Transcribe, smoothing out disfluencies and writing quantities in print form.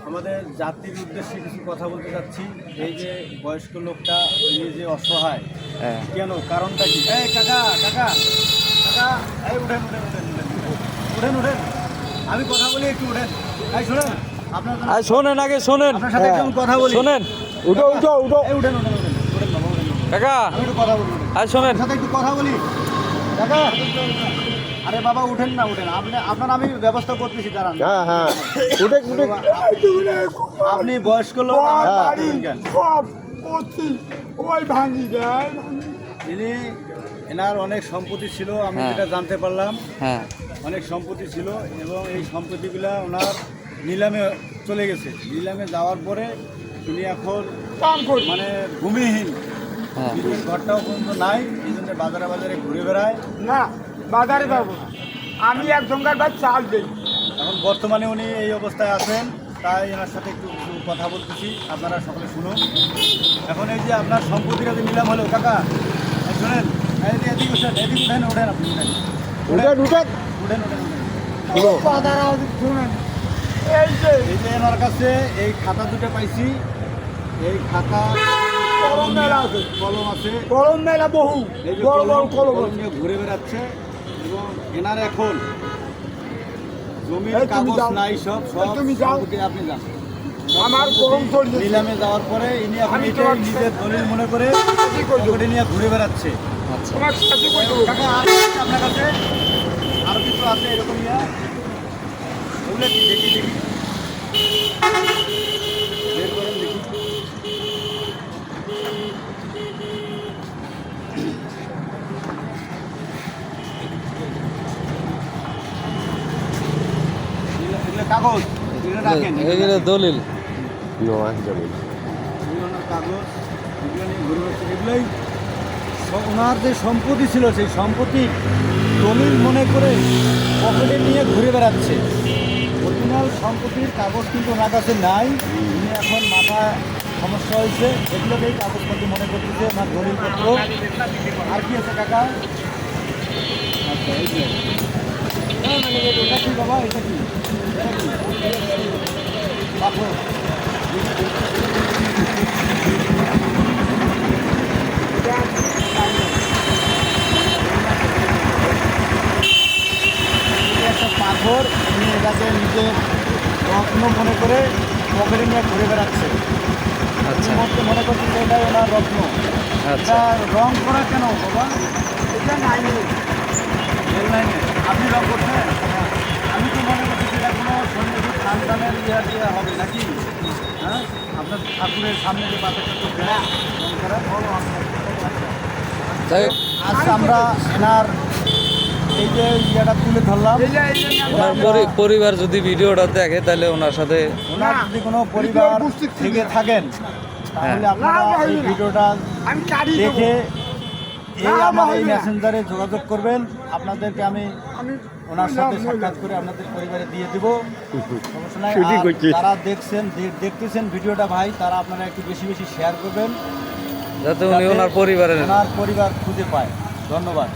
আমাদের জাতির উদ্দেশ্যে কিছু কথা বলতে চাচ্ছি। এই যে বয়স্ক লোকটা উনি যে অসহায়, কেন, কারণটা কি? এই কাকা কাকা কাকা, এই উঠেন উঠেন উঠেন উঠেন উঠেন, আমি কথা বলি, একটু উঠেন। এই শোনেন, আপনার শোনেন, আগে শোনেন, আপনার সাথে একটু কথা বলি, শোনেন। উঠো উঠো উঠো, এই উঠেন উঠেন উঠেন উঠেন বাবা, উঠেন কাকা, আমি একটু কথা বলি, আর শোনেন, সাথে একটু কথা বলি কাকা। আরে বাবা উঠেন না, উঠেন, আপনার আমি ব্যবস্থা করতেছি, দাঁড়ান। হ্যাঁ হ্যাঁ, উঠে উঠে আপনি বয়স্ক লোক, তিনি, এনার অনেক সম্পত্তি ছিল, আমি যেটা জানতে পারলাম, হ্যাঁ অনেক সম্পত্তি ছিল এবং এই সম্পত্তিগুলো ওনার নিলামে চলে গেছে। নিলামে যাওয়ার পরে তিনি এখন মানে ভূমিহীন, হ্যাঁ, নিজের ঘরটাও পর্যন্ত নাই, এই জন্য বাজারে বাজারে ঘুরে বেড়ায়। না বাজারে যাবো না, আমি এক জঙ্গার ভাই চাল দিই। এখন বর্তমানে উনি এই অবস্থায় আছেন, তাই এনার সাথে একটু কথা বলতেছি, আপনারা সকলে শুনুন। এখন এই যে আপনার সম্পত্তিটা যে নিলাম হলো, কাকা এই শোনেন, এই যে এদিকে উঠেন, এদিকে উঠেন, ওঠেন, আপনি উঠেন উঠে উঠে উঠেন উঠেন উঠেন। শুনেন, এই যে এনার কাছে এই খাতা দুটো পাইছি, এই খাতা কলম মেলা আছে, কলম আছে, কলম মেলা বহু এই যে বড় বড় কলম কলম নিয়ে ঘুরে বেড়াচ্ছে এবং এনার এখন জমির এই তুমি কাগজ যাও। নাই, সব এই তুমি যাও। সম্পত্তি আপনি যান। আমার কলম চলে নিলামে যাওয়ার পরে ইনি এখন আমি এটাই তোমার নিজের দলিল মনে করে কি করবো? পকেটে নিয়ে ঘুরে বেড়াচ্ছে। আচ্ছা, তোমার সাথে করে দেবো। কাকা, আর কি আছে আপনার কাছে? আরো কিছু আছে এরকম ইয়া, ওগুলো কি দেখি দেখি, বের করেন দেখি। এগুলো কাগজ, এগুলো রাখেন, এগুলো দলিল। নয় যাবে এগুলো কাগজ, এগুলো নিয়ে ঘুরে বেড়াচ্ছে। এগুলোই ওনার যে সম্পত্তি ছিল, সেই সম্পত্তি দলিল মনে করে পকেটে নিয়ে ঘুরে বেড়াচ্ছে। অরিজিনাল সম্পত্তির কাগজ কিন্তু ওনার কাছে নাই, উনি এখন মাথা সমস্যা হয়েছে, এগুলোকেই কাগজপত্র মনে করতেছে ওনার দলিলপত্র। আর কি আছে কাকা? আচ্ছা, এই যে এটা কি বাবা, এটা কি? পাথর। একটা পাথর, উনি এটাকে নিজের রত্ন মনে করে পকেটে নিয়ে ঘুরে বেড়াচ্ছে। আচ্ছা মনে করছি যে এটাই ওনার রত্ন। আচ্ছা, এটা রং করা কেন বাবা? এটা নাই নেই। রেল লাইনে আপনি রং করছেন? আমি তো মনে করছি যে এটা কোনো সন্ন্যাসী খানদানের ইয়া দিয়ে হবে নাকি? হ্যাঁ, আপনার ঠাকুরের সামনে যে পাথরটা তো দেয় রং করা। যাই হোক, আজ আমরা এনার এই যে ইয়েটা তুলে ধরলাম। এই যে ওনার পরিবার যদি ভিডিওটা দেখে তাহলে ওনার সাথে ওনার যদি কোনো পরিবার থেকে থাকেন তাহলে আপনারা এই ভিডিওটা আমি কাটি দেবো। দেখে এই না, আমার না, এই না। মেসেঞ্জারে যোগাযোগ করবেন। আপনাদেরকে আমি আমি ওনার সাথে সাক্ষাৎ করে আপনাদের পরিবারে দিয়ে দিব, সমস্যা নাই। শুধু আর করছি। যারা দেখতেছেন ভিডিওটা ভাই, তারা আপনারা একটু বেশি বেশি শেয়ার করবেন যাতে উনি ওনার পরিবারের ওনার পরিবার খুঁজে পায়। ধন্যবাদ।